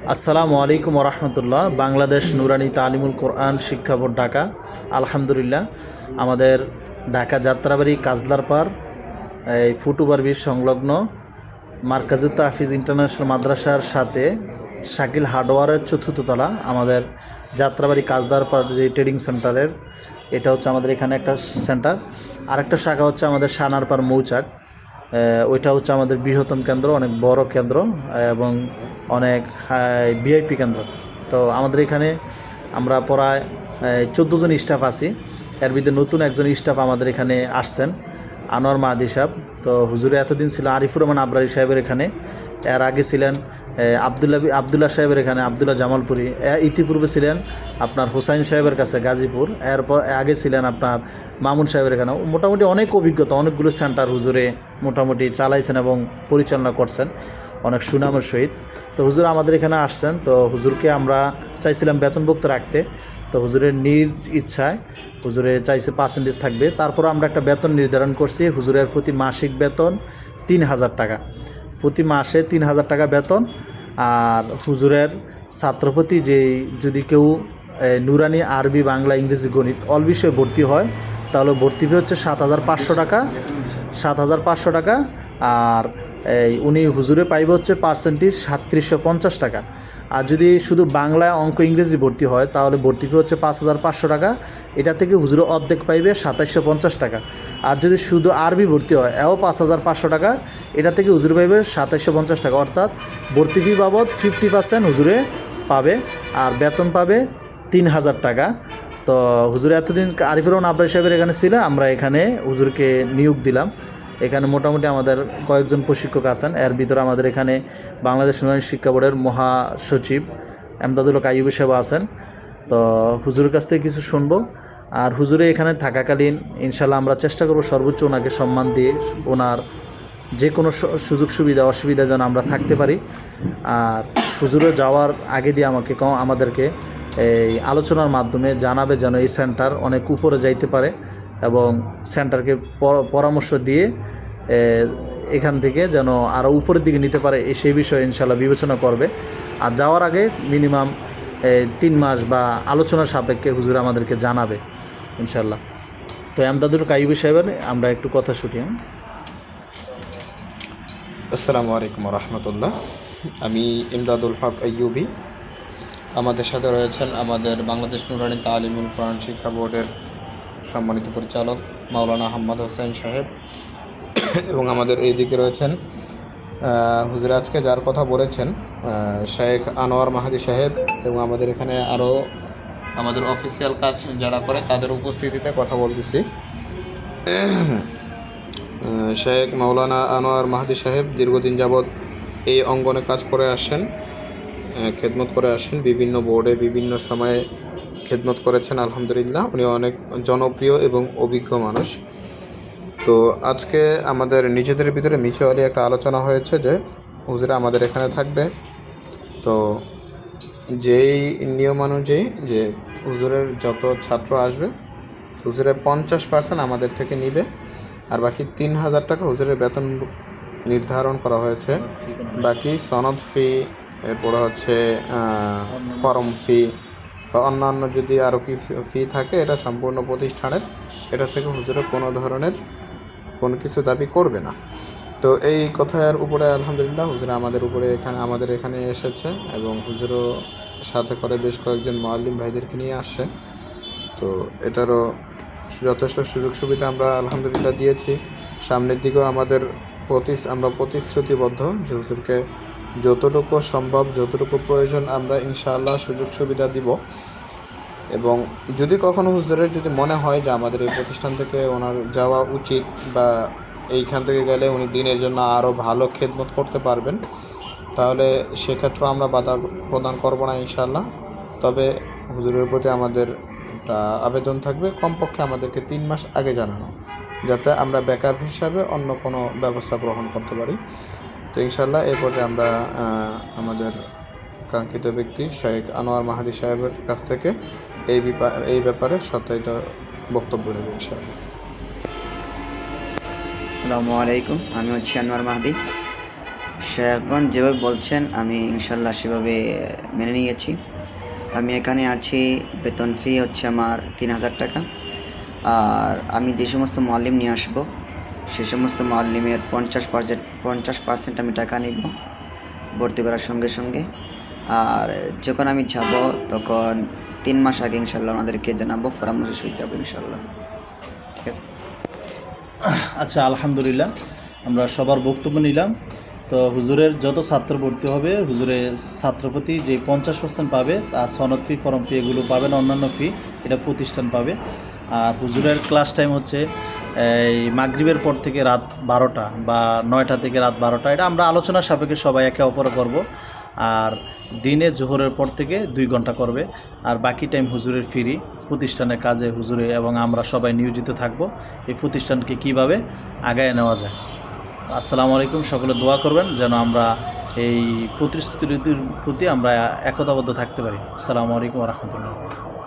আসসালামু আলাইকুম রহমতুল্লাহ। বাংলাদেশ নুরানি তালিমুল কোরআন শিক্ষা বোর্ড ঢাকা। আলহামদুলিল্লাহ, আমাদের ঢাকা যাত্রাবাড়ি কাজলার পার এই ফুটওভারব্রিজ সংলগ্ন মার্কাজুত তাহফিজ ইন্টারন্যাশনাল মাদ্রাসার সাথে শাকিল হার্ডওয়ারের চতুর্থ তলা আমাদের যাত্রাবাড়ি কাজলার পার যে ট্রেডিং সেন্টারের, এটা হচ্ছে আমাদের এখানে একটা সেন্টার। আরেকটা শাখা হচ্ছে আমাদের সানারপাড় মৌচাক। ওইটা হচ্ছে আমাদের বৃহত্তম কেন্দ্র, অনেক বড় কেন্দ্র এবং অনেক ভিআইপি কেন্দ্র। তো আমাদের এখানে আমরা প্রায় 14 জন স্টাফ আছি। এর ভিতরে নতুন একজন স্টাফ আমাদের এখানে আসছেন, আনোয়ার মাহাদি সাহেব। তো হুজুরে এতদিন ছিল আরিফুর রহমান আবরারি সাহেবের এখানে, এর আগে ছিলেন আবদুল্লাহ সাহেবের এখানে, আবদুল্লাহ জামালপুরি। ইতিপূর্বে ছিলেন আপনার হুসাইন সাহেবের কাছে গাজীপুর, এরপর আগে ছিলেন আপনার মামুন সাহেবের এখানে। মোটামুটি অনেক অভিজ্ঞতা, অনেকগুলো সেন্টার হুজুরে মোটামুটি চালাইছেন এবং পরিচালনা করছেন অনেক সুনামের সহিত। তো হুজুর আমাদের এখানে আসছেন, তো হুজুরকে আমরা চাইছিলাম বেতনভুক্ত রাখতে। তো হুজুরের নিজ ইচ্ছায় হুজুরে চাইছে পার্সেন্টেজ থাকবে। তারপর আমরা একটা বেতন নির্ধারণ করছি। হুজুরের প্রতি মাসিক বেতন 3000 টাকা, প্রতি মাসে 3000 টাকা বেতন। আর হুজুরের ছাত্রপ্রতি যদি কেউ নুরানি, আরবি, বাংলা, ইংরেজি, গণিত অল বিষয়ে ভর্তি হয়, তাহলে ভর্তি ফি হচ্ছে 7500 টাকা, 7500 টাকা। আর উনি হুজুরে পাইবে হচ্ছে পার্সেন্টেজ 3750 টাকা। আর যদি শুধু বাংলা, অঙ্ক, ইংরেজি ভর্তি হয়, তাহলে ভর্তি ফি হচ্ছে 5500 টাকা। এটা থেকে হুজুরে অর্ধেক পাইবে 2750 টাকা। আর যদি শুধু আরবি ভর্তি হয়, এও 5500 টাকা। এটা থেকে হুজুরে পাইবে 2750 টাকা। অর্থাৎ ভর্তি ফি বাবদ 50% হুজুরে পাবে, আর বেতন পাবে 3000 টাকা। তো হুজুরে এতদিন আরিফুর রহমান আবরারি সাহেবের এখানে ছিল, আমরা এখানে হুজুরকে নিয়োগ দিলাম। এখানে মোটামুটি আমাদের কয়েকজন প্রশিক্ষক আছেন। এর ভিতরে আমাদের এখানে বাংলাদেশ নুরানি শিক্ষা বোর্ডের মহাসচিব এমদাদুল হক আইয়ুবী সাহেব আছেন। তো হুজুরের কাছ থেকে কিছু শুনবো। আর হুজুরে এখানে থাকাকালীন ইনশাল্লাহ আমরা চেষ্টা করব সর্বোচ্চ ওনাকে সম্মান দিয়ে ওনার যে কোনো সুযোগ সুবিধা অসুবিধা যেন আমরা থাকতে পারি। আর হুজুরে যাওয়ার আগে দিয়ে আমাদেরকে এই আলোচনার মাধ্যমে জানাবে যেন এই সেন্টার অনেক উপরে যাইতে পারে, এবং সেন্টারকে পরামর্শ দিয়ে এখান থেকে যেন আরও উপরের দিকে নিতে পারে, সেই বিষয়ে ইনশাল্লাহ বিবেচনা করবে। আর যাওয়ার আগে মিনিমাম 3 মাস বা আলোচনার সাপেক্ষে হুজুর আমাদেরকে জানাবে ইনশাল্লাহ। তো এমদাদুল হক আইয়ুবী সাহেবের আমরা একটু কথা শুনি। আসসালামু আলাইকুম রহমতুল্লাহ। আমি ইমদাদুল হক আইয়ুবী। আমাদের সাথে রয়েছেন আমাদের বাংলাদেশ নুরানি তালিমুল কোরআন শিক্ষা বোর্ডের সম্মানিত পরিচালক মাওলানা আহমদ হোসেন সাহেব, এবং আমাদের এইদিকে রয়েছেন হুজুর আজকে যার কথা বলেছেন শেখ আনোয়ার মাহাদি সাহেব, এবং আমাদের এখানে আরও আমাদের অফিসিয়াল কাজ যারা করে তাদের উপস্থিতিতে কথা বলতেছি। শেখ মাওলানা আনোয়ার মাহাদি সাহেব দীর্ঘদিন যাবৎ এই অঙ্গনে কাজ করে আসেন, খেদমত করে আসেন, বিভিন্ন বোর্ডে বিভিন্ন সময়ে খেদমত করেছেন। আলহামদুলিল্লাহ, উনি অনেক জনপ্রিয় এবং অভিজ্ঞ মানুষ। তো আজকে আমাদের নিজেদের ভিতরে মিউচুয়ালি একটা আলোচনা হয়েছে যে হুজুরা আমাদের এখানে থাকবে। তো যেই নিয়ম অনুযায়ী যে হুজুরের যত ছাত্র আসবে, হুজুরের 50% আমাদের থেকে নিবে, আর বাকি 3000 টাকা হুজুরের বেতন নির্ধারণ করা হয়েছে। বাকি সনদ ফি, এরপরে হচ্ছে ফর্ম ফি বা অন্যান্য যদি আরও কি ফি থাকে, এটা সম্পূর্ণ প্রতিষ্ঠানের, এটা থেকে হুজুরের কোনো ধরনের কোনো কিছু দাবি করবে না। তো এই কথার উপরে আলহামদুলিল্লাহ হুজুরা আমাদের এখানে এসেছে, এবং হুজুরও সাথে করে বেশ কয়েকজন মুআল্লিম ভাইদেরকে নিয়ে আসছে। তো এটারও যথেষ্ট সুযোগ সুবিধা আমরা আলহামদুলিল্লাহ দিয়েছি। সামনের দিকেও আমরা প্রতিশ্রুতিবদ্ধ যে হুজুরকে যতটুকু সম্ভব, যতটুকু প্রয়োজন আমরা ইনশাআল্লাহ সুযোগ সুবিধা দিব। এবং যদি কখনো হুজুরের যদি মনে হয় যে আমাদের এই প্রতিষ্ঠান থেকে ওনার যাওয়া উচিত, বা এইখান থেকে গেলে উনি দিনের জন্য আরও ভালো খেদমত করতে পারবেন, তাহলে সেক্ষেত্রে আমরা বাধা প্রদান করব না ইনশাআল্লাহ। তবে হুজুরের প্রতি আমাদের একটা আবেদন থাকবে, কমপক্ষে আমাদেরকে 3 মাস আগে জানানো, যাতে আমরা ব্যাকআপ হিসাবে অন্য কোনো ব্যবস্থা গ্রহণ করতে পারি। তো ইনশাআল্লাহ এ পর্যায়ে আমরা আমাদের কাঙ্ক্ষিত ব্যক্তি শেখ আনোয়ার মাহাদি সাহেবের কাছ থেকে এই ব্যাপারে সত্যায়িত বক্তব্য নেব ইনশাআল্লাহ। আসসালামু আলাইকুম, আমি হচ্ছি আনোয়ার মাহাদি। শেখগঞ্জ যেভাবে বলছেন আমি ইনশাল্লাহ সেভাবে মেনে নিয়েছি। আমি এখানে আছি, বেতন ফি হচ্ছে আমার 3,000 টাকা। আর আমি যে সমস্ত মুআল্লিম নিয়ে আসব সে সমস্ত মুআল্লিমের 50% আমি টাকা নিব ভর্তি করার সঙ্গে সঙ্গে। আর যখন আমি যাব তখন 3 মাস আগে ইনশাল্লাহ ওনাদেরকে জানাবো, পরামর্শ সহিত যাবো ইনশাল্লাহ। ঠিক আছে। আচ্ছা, আলহামদুলিল্লাহ, আমরা সবার বক্তব্য নিলাম। তো হুজুরের যত ছাত্র ভর্তি হবে, হুজুরের ছাত্রপ্রতি যে 50% পাবে, তার সনদ ফি, ফরম ফি এগুলো পাবে না, অন্যান্য ফি এটা প্রতিষ্ঠান পাবে। আর হুজুরের ক্লাস টাইম হচ্ছে এই মাগরিবের পর থেকে রাত 12টা বা 9টা থেকে রাত 12টা, এটা আমরা আলোচনা সাপেক্ষে সবাই একে অপরে করব। আর দিনে জোহরের পর থেকে 2 ঘন্টা করবে। আর বাকি টাইম হুজুরের ফ্রি, প্রতিষ্ঠানের কাজে হুজুরে এবং আমরা সবাই নিয়োজিত থাকব এই প্রতিষ্ঠানকে কিভাবে আগায় নেওয়া যায়। আসসালামু আলাইকুম, সকলে দোয়া করবেন যেন আমরা এই প্রতিশ্রুতির প্রতি আমরা একতাবদ্ধ থাকতে পারি। আসসালামু আলাইকুম ওয়া রাহমাতুল্লাহ।